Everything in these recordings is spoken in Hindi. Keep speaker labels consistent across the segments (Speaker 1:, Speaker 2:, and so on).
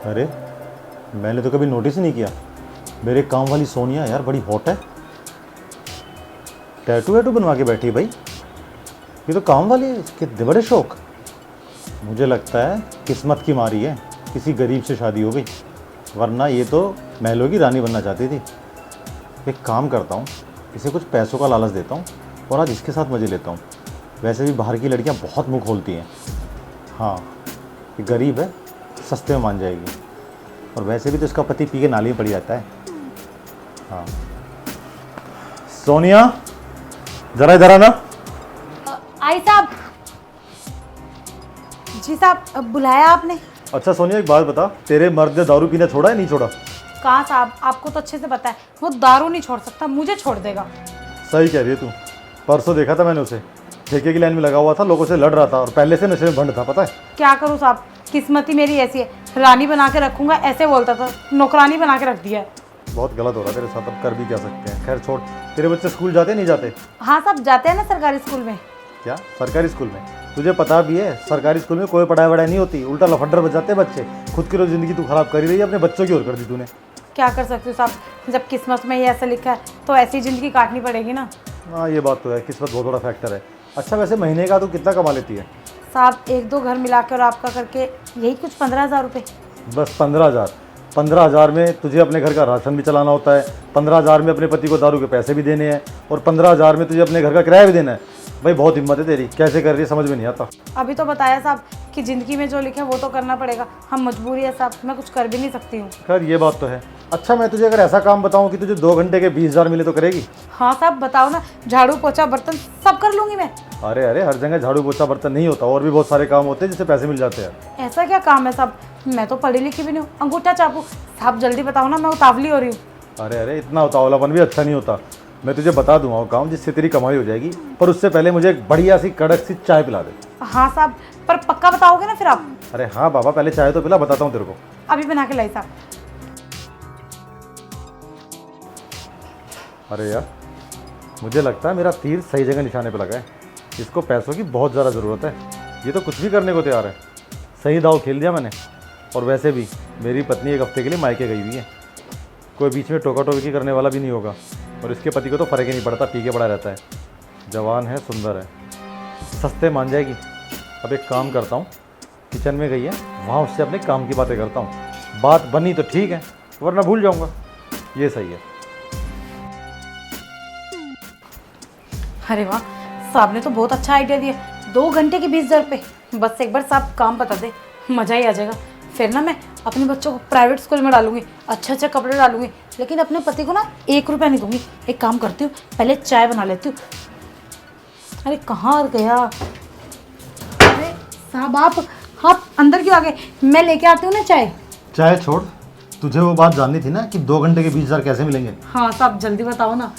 Speaker 1: अरे मैंने तो कभी नोटिस ही नहीं किया। मेरे काम वाली सोनिया यार बड़ी हॉट है। टैटू वैटू बनवा के बैठी है भाई। ये तो काम वाली है, इसके बड़े शौक। मुझे लगता है किस्मत की मारी है, किसी गरीब से शादी हो गई, वरना ये तो महलों की रानी बनना चाहती थी। एक काम करता हूँ, इसे कुछ पैसों का लालच देता हूँ और आज इसके साथ मज़े लेता हूँ। वैसे भी बाहर की लड़कियाँ बहुत मुँह खोलती हैं। हाँ, ये गरीब है, सस्ते में मान जाएगी। और वैसे भी तो इसका पति पी के नाली में पड़ जाता है। हाँ सोनिया, ज़रा इधर आना।
Speaker 2: आई साहब। जी साहब, अब बुलाया आपने?
Speaker 1: अच्छा सोनिया, एक बात बता, तेरे मर्द ने दारू पीना छोड़ा है नहीं छोड़ा?
Speaker 2: कहाँ साहब, आपको तो अच्छे से पता है वो दारू नहीं छोड़ सकता, मुझे छोड़ देगा।
Speaker 1: सही कह रही है तू। परसों देखा था मैंने उसे, ठेके की लाइन में लगा हुआ था, लोगों से लड़ रहा था और पहले से नशे में भंड था, पता है?
Speaker 2: क्या करूँ साहब, किस्मत ही मेरी ऐसी है। रानी बना के रखूंगा ऐसे बोलता था, नौकरानी बना के रख दिया है।
Speaker 1: बहुत गलत हो रहा है तेरे साथ, अब कर भी क्या सकते हैं। खैर छोड़, तेरे बच्चे स्कूल जाते नहीं जाते?
Speaker 2: हाँ साहब, जाते हैं ना सरकारी स्कूल में।
Speaker 1: क्या सरकारी स्कूल में? तुझे पता भी है सरकारी स्कूल में कोई पढ़ाई वढ़ाई नहीं होती, उल्टा लफड्डर बच जाते हैं बच्चे। खुद की ज़िंदगी तू खराब कर ही रही है, अपने बच्चों की ओर कर दी तूने।
Speaker 2: क्या कर सकती हूँ साहब, जब किस्मत में ही ऐसा लिखा है तो ऐसी ज़िंदगी काटनी पड़ेगी ना।
Speaker 1: हाँ ये बात तो है, किस्मत बहुत बड़ा फैक्टर है। अच्छा वैसे महीने का तू कितना कमा लेती है?
Speaker 2: साहब 1-2 घर मिलाकर और आपका करके यही कुछ 15,000 रुपये।
Speaker 1: बस 15,000? 15,000 में तुझे अपने घर का राशन भी चलाना होता है, 15,000 में अपने पति को दारू के पैसे भी देने हैं और 15,000 में तुझे अपने घर का किराया भी देना है। भाई बहुत हिम्मत है तेरी, कैसे कर रही है समझ में नहीं आता।
Speaker 2: अभी तो बताया साहब कि ज़िंदगी में जो लिखा है वो तो करना पड़ेगा, हम मजबूरी है साहब, मैं कुछ कर भी नहीं सकती हूँ।
Speaker 1: खैर ये बात तो है। अच्छा मैं तुझे अगर ऐसा काम बताऊँ कि तुझे 2 घंटे के 20,000 मिले तो करेगी?
Speaker 2: हाँ साहब बताओ ना, झाड़ू पोछा बर्तन सब कर लूँगी मैं।
Speaker 1: अरे अरे, हर जगह झाड़ू पोछा बर्तन नहीं होता, और भी बहुत सारे काम होते हैं जिससे पैसे मिल जाते हैं।
Speaker 2: ऐसा क्या काम है साहब, मैं तो पढ़ी लिखी भी नहीं हूँ। अंगूठा चापू साहब, जल्दी बताओ ना, मैं उतावली हो रही हूँ।
Speaker 1: अरे अरे, इतना उतावलापन भी अच्छा नहीं होता। मैं तुझे बता दूंगा वो काम जिससे तेरी कमाई हो जाएगी, पर उससे पहले मुझे एक बढ़िया सी कड़क सी चाय पिला दे।
Speaker 2: हाँ साहब, पर पक्का बताओगे ना फिर आप?
Speaker 1: अरे हाँ बाबा, पहले चाय तो पिला, बताता हूँ तेरे को।
Speaker 2: अभी बना के लाई साहब।
Speaker 1: अरे यार, मुझे लगता है मेरा तीर सही जगह निशाने पे लगा है। इसको पैसों की बहुत ज़्यादा ज़रूरत है, ये तो कुछ भी करने को तैयार है। सही दाव खेल दिया मैंने। और वैसे भी मेरी पत्नी 1 हफ्ते के लिए मायके गई हुई है, कोई बीच में टोका टोकी करने वाला भी नहीं होगा। और इसके पति को तो फ़र्क ही नहीं पड़ता, पी के पड़ा रहता है। जवान है, सुंदर है, सस्ते मान जाएगी। अब एक काम करता हूँ, किचन में गई है, वहाँ उससे अपने काम की बातें करता हूँ। बात बनी तो ठीक है, वरना भूल जाऊँगा। ये सही है।
Speaker 2: अरे वाह, साहब ने तो बहुत अच्छा आइडिया दिया। 2 घंटे के 20,000 रुपये। बस एक बार साहब काम बता दे, मज़ा ही आ जाएगा। फिर ना मैं अपने बच्चों को प्राइवेट स्कूल में डालूंगी, अच्छे अच्छे कपड़े डालूंगी, लेकिन अपने पति को ना 1 रुपया नहीं दूंगी। एक काम करती हूँ, पहले चाय बना लेती हूँ। अरे कहाँ गया? अरे साहब आप अंदर क्यों आ गए? मैं लेके आती हूँ ना चाय।
Speaker 1: चाय छोड़, तुझे वो बात जाननी थी ना कि 2 घंटे के 20,000 कैसे मिलेंगे।
Speaker 2: हाँ साहब जल्दी बताओ ना।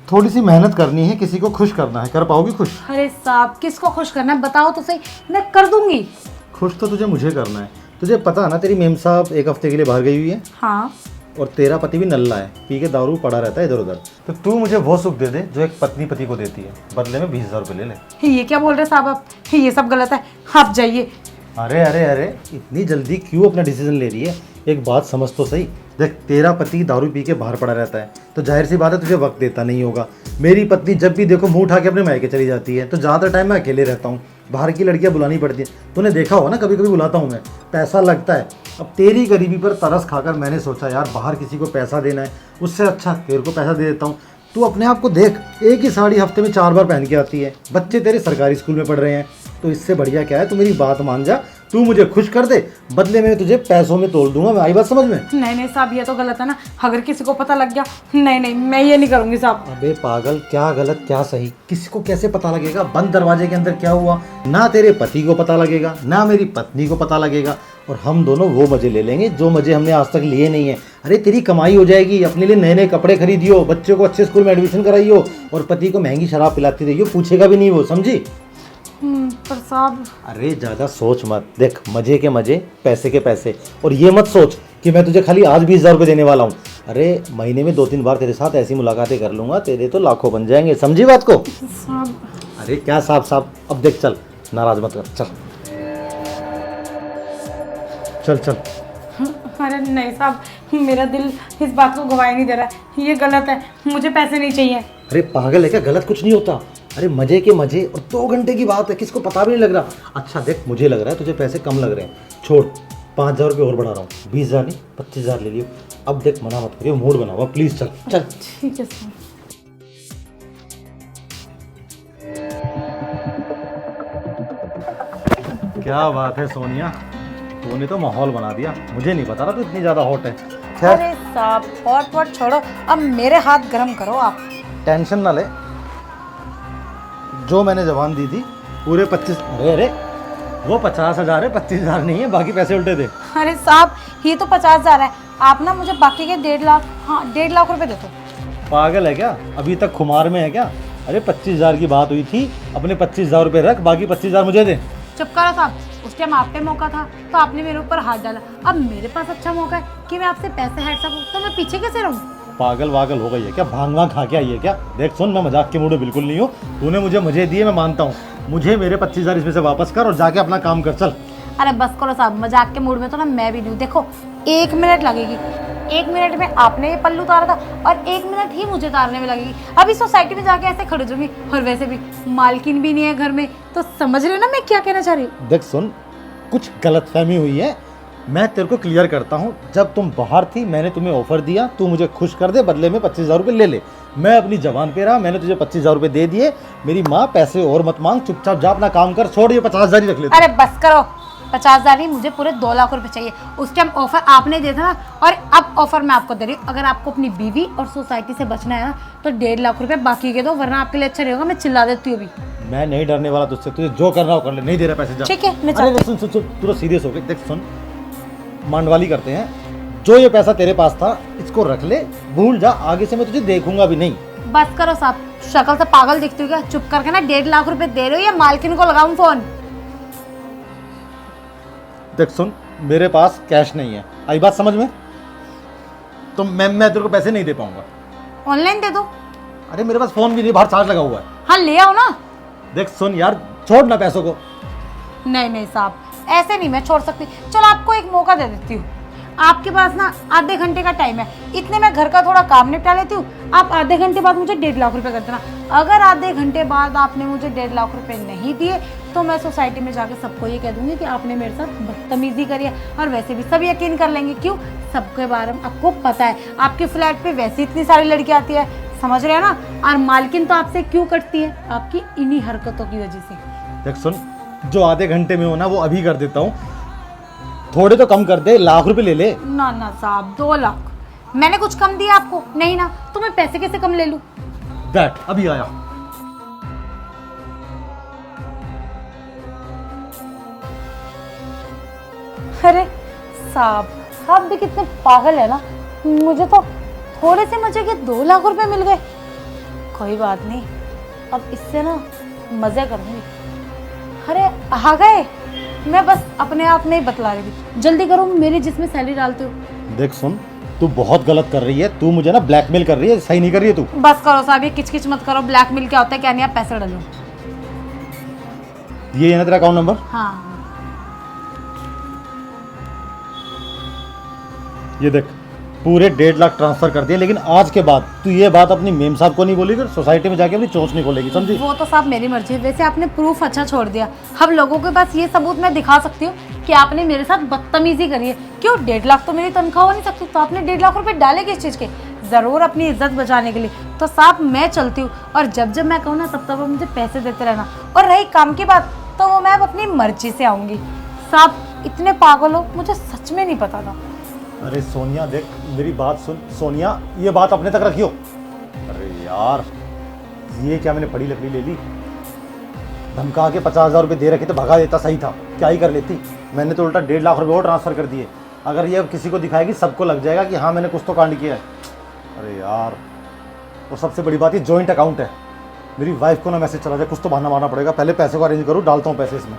Speaker 1: थोड़ी सी मेहनत करनी है, किसी को खुश करना है। कर पाओगी खुश?
Speaker 2: अरे साहब किसको खुश करना है बताओ तो सही, मैं कर दूंगी।
Speaker 1: खुश तो तुझे मुझे करना है। तुझे पता है ना तेरी मेम साहब 1 हफ्ते के लिए बाहर गई हुई है,
Speaker 2: हाँ,
Speaker 1: और तेरा पति भी नल्ला है, पी के दारू पड़ा रहता है इधर उधर। तो तू मुझे वो सुख दे दे जो एक पत्नी पति को देती है, बदले में 20,000 रुपये ले ले।
Speaker 2: ये क्या बोल रहे साहब आप? ये सब गलत है, आप जाइए।
Speaker 1: अरे अरे अरे, इतनी जल्दी क्यों अपना डिसीजन ले रही है? एक बात समझ तो सही। देख, तेरा पति दारू पी के बाहर पड़ा रहता है, तो जाहिर सी बात है तुझे वक्त देता नहीं होगा। मेरी पत्नी जब भी देखो मुंह उठा के अपने मायके चली जाती है, तो ज़्यादातर टाइम मैं अकेले रहता हूँ। बाहर की लड़कियाँ बुलानी पड़ती हैं, तूने देखा होगा ना, कभी कभी बुलाता हूँ मैं, पैसा लगता है। अब तेरी गरीबी पर तरस खाकर मैंने सोचा यार बाहर किसी को पैसा देना है, उससे अच्छा तेरे को पैसा दे देता हूँ। तू अपने आप को देख, एक ही साड़ी हफ्ते में 4 बार पहन के आती है, बच्चे तेरे सरकारी स्कूल में पढ़ रहे हैं, तो इससे बढ़िया क्या है? तू मेरी बात मान जा, तू मुझे खुश कर दे, बदले में तुझे पैसों में तोड़ दूंगा मैं। आई बात समझ में?
Speaker 2: नहीं साहब, ये तो गलत है ना, अगर किसी को पता लग गया। नहीं मैं ये नहीं करूँगी साहब।
Speaker 1: अबे पागल, क्या गलत क्या सही, किसी को कैसे पता लगेगा? बंद दरवाजे के अंदर क्या हुआ, ना तेरे पति को पता लगेगा ना मेरी पत्नी को पता लगेगा, और हम दोनों वो मजे ले लेंगे जो मजे हमने आज तक लिए नहीं है। अरे तेरी कमाई हो जाएगी, अपने लिए नए नए कपड़े खरीदियो, बच्चों को अच्छे स्कूल में एडमिशन कराइयो, और पति को महंगी शराब पिलाती रहियो, पूछेगा भी नहीं वो, समझी?
Speaker 2: पर साहब।
Speaker 1: अरे ज़्यादा सोच मत, देख मजे के मजे, पैसे के पैसे। और ये मत सोच कि मैं तुझे खाली आज 20,000 रुपये देने वाला हूँ। अरे महीने में 2-3 बार तेरे साथ ऐसी मुलाकातें कर लूँगा, तेरे तो लाखों बन जाएंगे, समझी बात को?
Speaker 2: साहब।
Speaker 1: अरे क्या साहब साहब, अब देख चल, नाराज मत कर, चल चल चल।
Speaker 2: अरे नहीं साहब, मेरा दिल इस बात को गवाही नहीं दे रहा है, ये गलत है, मुझे पैसे नहीं चाहिए।
Speaker 1: अरे पागल है क्या, गलत कुछ नहीं होता। अरे मजे के मजे, और 2 घंटे की बात है, किसको पता भी नहीं लग रहा। अच्छा देख, मुझे लग रहा है तुझे पैसे कम लग रहे हैं, छोड़ 5,000 रुपये और बढ़ा रहा हूँ, 20,000 नहीं 25,000 ले लियो। अब देख मना मत करियो, मूड बना हुआ, प्लीज़ चल चल।
Speaker 2: ठीक है सर।
Speaker 1: क्या बात है सोनिया, तूने तो माहौल बना दिया, मुझे नहीं पता था तू इतनी ज़्यादा हॉट है। खैर
Speaker 2: अरे साहब हॉट वॉट छोड़ो, अब मेरे हाथ गर्म करो आप।
Speaker 1: टेंशन ना ले, जो मैंने जबान दी थी पूरे 25, अरे वो 50,000 है, 25,000 नहीं है, बाकी पैसे उल्टे दे।
Speaker 2: अरे साहब ये तो 50,000 है, आप ना मुझे बाकी के 1.5 लाख, हाँ 1.5 लाख रुपए दे दो।
Speaker 1: पागल है क्या, अभी तक खुमार में है क्या? अरे 25,000 की बात हुई थी, अपने 25,000 रुपये रख, बाकी 25,000 मुझे दे।
Speaker 2: चुप करो साहब, उस टाइम आप पे मौका था तो आपने मेरे ऊपर हाथ डाला, अब मेरे पास अच्छा मौका है कि मैं आपसे पैसे हट सकूं, तो मैं पीछे कैसे रहूं?
Speaker 1: पागल वागल हो गई है क्या, भांग वांग खा के आई है क्या? देख सुन, मैं मजाक के मूड में बिल्कुल नहीं हूँ, तूने मुझे दिए, मैं मानता हूँ, मुझे मेरे 25,000 इसमें से वापस कर और जाके अपना काम कर, चल।
Speaker 2: अरे बस करो साहब, मजाक के मूड में तो ना मैं भी नहीं हूँ। देखो 1 मिनट लगेगी, 1 मिनट में आपने ये पल्लू उतारा था और 1 मिनट ही मुझे उतारने में लगेगी। अभी सोसाइटी में जाके ऐसे खड़े जाऊंगी, और वैसे भी मालकिन भी नहीं है घर में, तो समझ रहे हो ना मैं क्या कहना चाह रही हूँ?
Speaker 1: देख सुन, कुछ गलतफहमी हुई है, मैं तेरे को क्लियर करता हूँ। जब तुम बाहर थी मैंने तुम्हें ऑफर दिया, तू मुझे खुश कर दे, बदले में 25,000 रुपये ले ले। मैं अपनी जबान पे रहा, मैंने तुझे 25,000 रुपये दे दिए। मेरी माँ पैसे और मत मांग, चुपचाप जा अपना काम कर, छोड़ ये 50,000 ही रख ले।
Speaker 2: अरे बस करो, 50,000 नहीं, मुझे पूरे 2 लाख रुपए चाहिए। उस टाइम ऑफर आपने दिया था ना, और अब ऑफर मैं आपको दे रही हूँ। अगर आपको अपनी बीवी और सोसाइटी से बचना है ना, तो 1.5 लाख रुपए बाकी के दो, वरना आपके लिए अच्छा नहीं होगा। मैं चिल्ला देती हूँ अभी।
Speaker 1: मैं नहीं डरने वाला तुझसे, तुझे जो करना हो कर ले, नहीं दे रहा पैसे, जा।
Speaker 2: ठीक है, मैं
Speaker 1: अरे सुन सुन सुन, तू तो सीरियस हो गई। देख सुन, मांडवाली करते हैं, जो ये पैसा तेरे पास था इसको रख ले, भूल जा, आगे से मैं तुझे देखूंगा भी नहीं।
Speaker 2: बस करो साहब, शक्ल से पागल दिखती हो क्या? चुप करके ना 1.5 लाख रुपए दे रहे हो या मालकिन को लगाऊं फोन?
Speaker 1: देख सुन, मेरे पास कैश नहीं है, आई बात समझ में? तो मैं तेरे को पैसे नहीं दे पाऊंगा।
Speaker 2: ऑनलाइन दे दो।
Speaker 1: अरे मेरे पास फोन भी नहीं, बाहर चार्ज लगा हुआ है।
Speaker 2: हाँ ले आओ ना।
Speaker 1: देख सुन यार, छोड़ ना पैसों को।
Speaker 2: नहीं नहीं साहब, ऐसे नहीं मैं छोड़ सकती। चलो आपको एक मौका दे देती हूँ, आपके पास ना आधे घंटे का टाइम है, इतने में घर का थोड़ा काम निपटा लेती हूँ। आप आधे घंटे बाद मुझे 1.5 लाख रुपए कर देना। अगर आधे घंटे बाद आपने मुझे 1.5 लाख रुपए नहीं दिए, तो मैं सोसाइटी में जाके सबको ये कह दूंगी कि आपने मेरे साथ बदतमीजी करी है। और वैसे भी सब यकीन कर लेंगे, क्यों? सबके बारे में आपको पता है, आपके फ्लैट पे वैसे इतनी सारी लड़कियां आती है, समझ रहे हैं ना? और मालकिन तो आपसे क्यों कटती है? आपकी इन्हीं हरकतों की वजह से।
Speaker 1: देख सुन, जो आधे घंटे में हो ना वो अभी कर देता हूँ, थोड़े तो कम कर दे, लाख रुपए ले ले।
Speaker 2: ना ना साहब, 2 लाख मैंने कुछ कम दिया आपको? नहीं ना, तो मैं पैसे कैसे कम ले लूं?
Speaker 1: बैठ, अभी आया।
Speaker 2: अरे साहब, आप भी कितने पागल है ना। मुझे तो थोड़े से मजे के 2 लाख रुपए मिल गए। कोई बात नहीं, अब इससे ना मजे करूंगी। अरे आ गए, मैं बस अपने आप में ही बतला रही थी। जल्दी करो, मेरी जिसमें सैलरी डालते हो।
Speaker 1: देख सुन, तू बहुत गलत कर रही है, तू मुझे ना ब्लैकमेल कर रही है, सही नहीं कर रही है तू।
Speaker 2: बस करो साहब, ये किचकिच मत करो। ब्लैकमेल क्या होता है क्या नहीं, आप पैसे डालो।
Speaker 1: ये है ना तेरा अकाउंट नंबर?
Speaker 2: हाँ
Speaker 1: ये देख, पूरे 1.5 लाख ट्रांसफर कर दिए, लेकिन आज के बाद तू ये बात अपनी मेम साहब को नहीं बोलेगी, सोसाइटी में जाके अपनी चोंच नहीं खोलेगी, समझी?
Speaker 2: वो तो साहब मेरी मर्जी है। वैसे आपने प्रूफ अच्छा छोड़ दिया। अब लोगों के पास ये सबूत मैं दिखा सकती हूँ कि आपने मेरे साथ बदतमीजी करी है। क्यों? 1.5 लाख तो मेरी तनख्वाह हो नहीं सकती, तो आपने 1.5 लाख रुपए डाले किस चीज़ के? ज़रूर अपनी इज्जत बचाने के लिए। तो साहब मैं चलती हूँ, और जब जब मैं कहूँ ना तब तब मुझे पैसे देते रहना। और रही काम की बात, तो वो मैं अपनी मर्जी से आऊँगी। साहब इतने पागल हो, मुझे सच में नहीं पता था।
Speaker 1: अरे सोनिया देख, मेरी बात सुन सोनिया, ये बात अपने तक रखियो। अरे यार, ये क्या मैंने बड़ी लकड़ी ले ली? धमका के 50,000 रुपये दे रखे तो भगा देता, सही था, क्या ही कर लेती। मैंने तो उल्टा 1.5 लाख रुपये और ट्रांसफ़र कर दिए। अगर ये किसी को दिखाएगी सबको लग जाएगा कि हाँ मैंने कुछ तो कांड किया है। अरे यार, और सबसे बड़ी बात ये जॉइंट अकाउंट है। मेरी वाइफ को ना मैसेज चला जाए, कुछ तो बहाना मारना पड़ेगा। पहले पैसे को अरेंज करूँ, डालता हूँ पैसे इसमें।